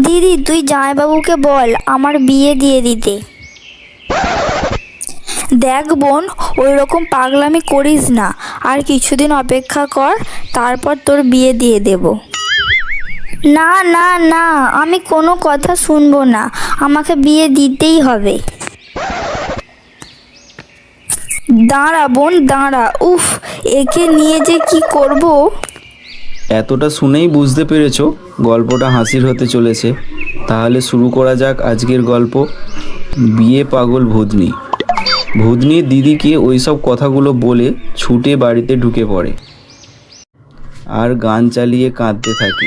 দিদি তুই জামাইবাবুকে বল আমার বিয়ে দিয়ে দিতে। দেখ বোন, ওই রকম পাগলামি করিস না, আর কিছুদিন অপেক্ষা কর, তারপর তোর বিয়ে দিয়ে দেব। না না না, আমি কোনো কথা শুনবো না, আমাকে বিয়ে দিতেই হবে। দাঁড়া বোন দাঁড়া, উফ, একে নিয়ে যে কি করব। এতটা শুনেই বুঝতে পেরেছো গল্পটা হাসির হতে চলেছে। তাহলে শুরু করা যাক আজকের গল্প, বিয়ে পাগল ভূতনি। ভূতনি দিদিকে ওইসব কথাগুলো বলে ছুটে বাড়িতে ঢুকে পড়ে আর গান চালিয়ে কাঁদতে থাকে।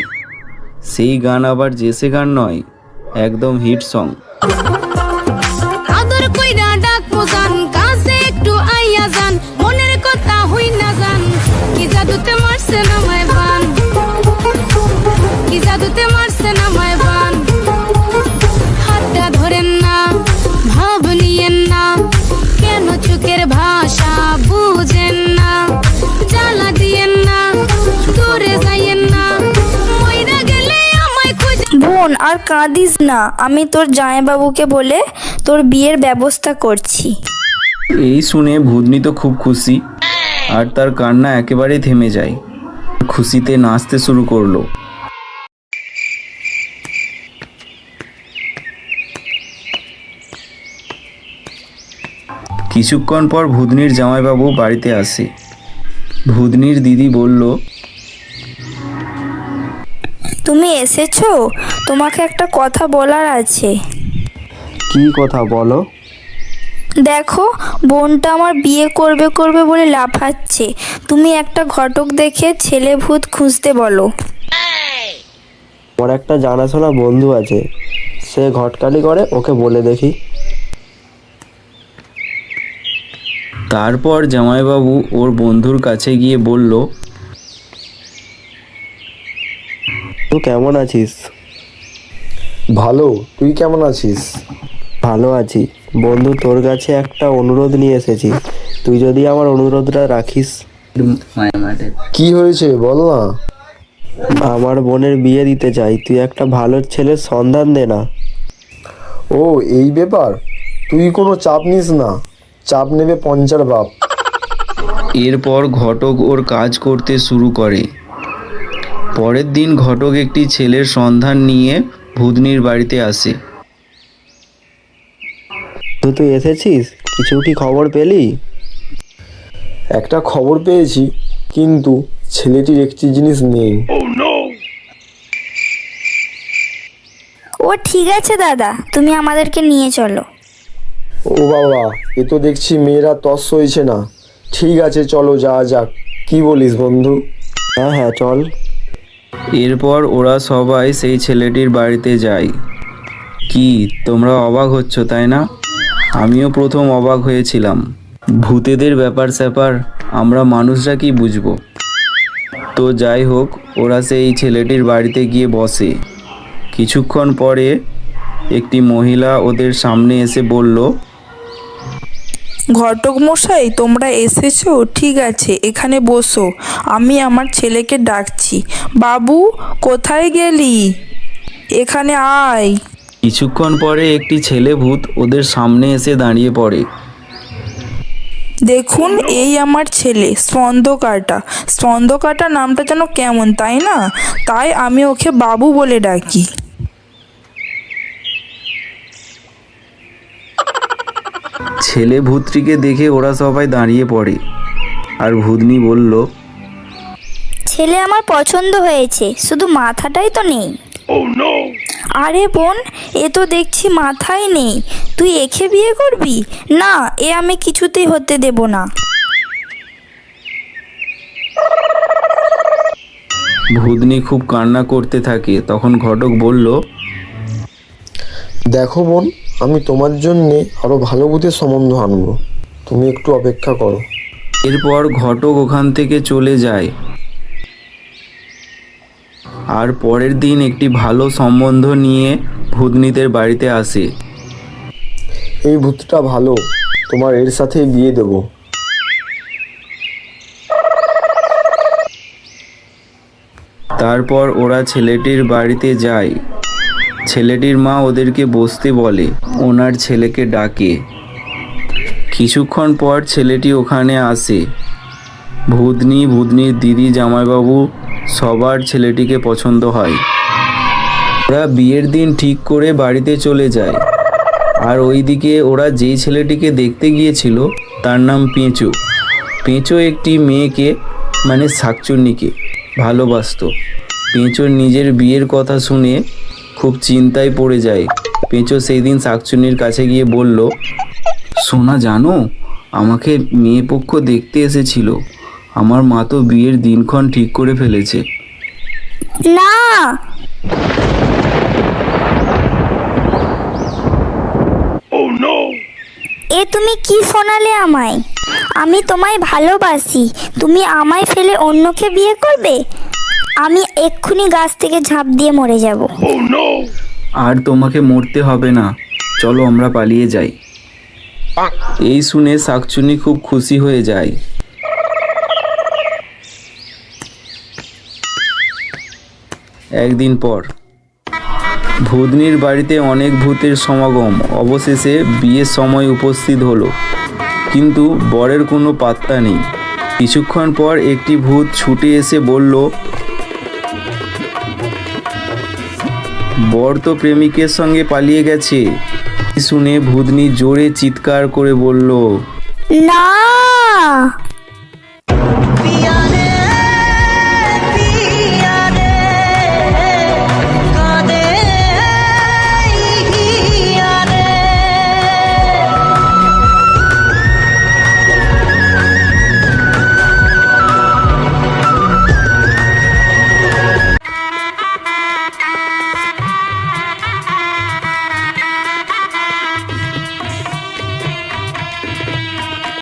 সেই গান আবার জেসে গান নয়, একদম হিট সং। আদর কইরা ডাক মোজান, কাছে একটু আইয়া যান, মনের কথা হই না যান, কি জাদুতে মারছে না মায় বান, কি জাদুতে মারছে না মায় বান। হাতটা ধরেন না, ভাব নিয়েন না, কেন চোখের ভাষা বুঝেন না, জ্বালা দিয়েন না, দূরে যাইয়েন না, মইরা গেলে আমায় খুঁজে। বোন আর কাঁদিস না, আমি তোর জামাইবাবুকে বলে তোর বিয়ের ব্যবস্থা করছি। এই শুনে ভূতনি তো খুব খুশি, আর তার কান্না একেবারেই থেমে যায়। খুশিতে নাচতে শুরু করলো। কিছুক্ষণ পর ভূতনির জামাইবাবু বাড়িতে আসে। ভূতনির দিদি বলল, তুমি এসেছো, তোমাকে একটা কথা বলার আছে। কি কথা বলো? দেখো, বোনটা আমার বিয়ে করবে করবে বলে লাফাচ্ছে, তুমি একটা ঘটক দেখে ছেলে ভূত খুঁজতে বলো। আমার একটা জানাশোনা বন্ধু আছে, সে ঘটকালি করে, ওকে বলে দেখি। তারপর জামাইবাবু ওর বন্ধুর কাছে গিয়ে বলল, তুই কেমন আছিস? ভালো, তুই কেমন আছিস? ভালো আছি বন্ধু, তোর কাছে একটা অনুরোধ নিয়ে এসেছি, তুই যদি আমার অনুরোধটা রাখিস। কি হয়েছে বল না। আমার বোনের বিয়ে দিতে চাই, তুই একটা ভালো ছেলের সন্ধান দে না। ও এই ব্যাপার, তুই কোনো চাপ নিস না, চাপ নেবে পঞ্চার বাপ। এরপর ঘটক ওর কাজ করতে শুরু করে। পরের দিন ঘটক একটি ছেলের সন্ধান নিয়ে ভূতনির বাড়িতে আসে। তুই এসেছিস, কিছু কি খবর পেলি? একটা খবর পেয়েছি, কিন্তু ছেলেটির একটি জিনিস নেই। ও ঠিক আছে দাদা, তুমি আমাদেরকে নিয়ে চলো। ও বাবা, এ তো দেখছি মেয়েরা তস হয়েছে না। ঠিক আছে চলো যাওয়া যাক, কি বলিস বন্ধু? হ্যাঁ হ্যাঁ চল। এরপর ওরা সবাই সেই ছেলেটির বাড়িতে যায়। কি তোমরা অবাক হচ্ছ তাই না? আমিও প্রথম অবাক হয়েছিলাম। ভূতেদের ব্যাপার স্যাপার আমরা মানুষরা কি বুঝবো। তো যাই হোক, ওরা সেই ছেলেটির বাড়িতে গিয়ে বসে। কিছুক্ষণ পরে একটি মহিলা ওদের সামনে এসে বলল, ঘটক মশাই, তোমরা এসেছো, ঠিক আছে এখানে বসো, আমি আমার ছেলেকে ডাকছি। বাবু কোথায় গেলি, এখানে আয়। কিছুক্ষণ পরে একটি ছেলে ভূত ওদের সামনে এসে দাঁড়িয়ে পড়ে। দেখুন, এই আমার ছেলে স্পন্দকাটা। স্পন্দকাটা নামটা যেন কেমন, তাই না? তাই আমি ওকে বাবু বলে ডাকি। ছেলে ভূতটিকে দেখে ওরা সবাই দাঁড়িয়ে পড়ে, আর ভূতনি বলল, ছেলে আমার পছন্দ হয়েছে, শুধু মাথাটাই তো নেই। আরে বোন, এ তো দেখছি মাথায় নেই, তুই একে বিয়ে করবি? না, এ আমি কিছুতেই হতে দেব না। ভূতনি খুব কান্না করতে থাকে। তখন ঘটক বলল, দেখো বোন, আমি তোমার জন্যে আরো ভালো ভূতের সম্বন্ধ আনবো, তুমি একটু অপেক্ষা করো। এরপর ঘটক ওখান থেকে চলে যায়। আর পরের দিন একটি ভালো সম্বন্ধ নিয়ে ভূতনিদের বাড়িতে আসে। এই ভূতটা ভালো, তোমার এর সাথে বিয়ে দেবো। তারপর ওরা ছেলেটির বাড়িতে যায়। ছেলেটির মা ওদেরকে বসতে বলে, ওনার ছেলেকে ডাকে। কিছুক্ষণ পর ছেলেটি ওখানে আসে। ভূতনির দিদি, জামাইবাবু সবার ছেলেটিকে পছন্দ হয়। ওরা বিয়ের দিন ঠিক করে বাড়িতে চলে যায়। আর ওইদিকে ওরা যেই ছেলেটিকে দেখতে গিয়েছিল তার নাম পেঁচো। পেঁচো একটি মেয়েকে মানে শাকচুন্নিকে ভালোবাসতো। পেঁচোর নিজের বিয়ের কথা শুনে খুব চিন্তায় পড়ে যায়। পেঁচো সেই দিন শাকচুন্নির কাছে গিয়ে বলল, সোনা জানো, আমাকে মেয়ে পক্ষ দেখতে এসেছিল। আমার মা তো বিয়ের দিনক্ষণ ঠিক করে ফেলেছে। না, এ তুমি কি শোনালে আমায়? আমি তোমায় ভালোবাসি, তুমি আমায় ফেলে অন্যকে বিয়ে করবে? আমি এক্ষুনি গাছ থেকে ঝাঁপ দিয়ে মরে যাব। আর তোমাকে মরতে হবে না, চলো আমরা পালিয়ে যাই। এই শুনে শাকচুন্নি খুব খুশি হয়ে যায়। একদিন পর ভূতনির বাড়িতে অনেক ভূতের সমাগম। অবশেষে বিয়ের সময় উপস্থিত হলো, কিন্তু বরের কোনো পাত্তা নেই। কিছুক্ষণ পর একটি ভূত ছুটে এসে বলল, বর তো প্রেমিকের সঙ্গে পালিয়ে গেছে। শুনে ভূতনি জোরে চিৎকার করে বলল, না।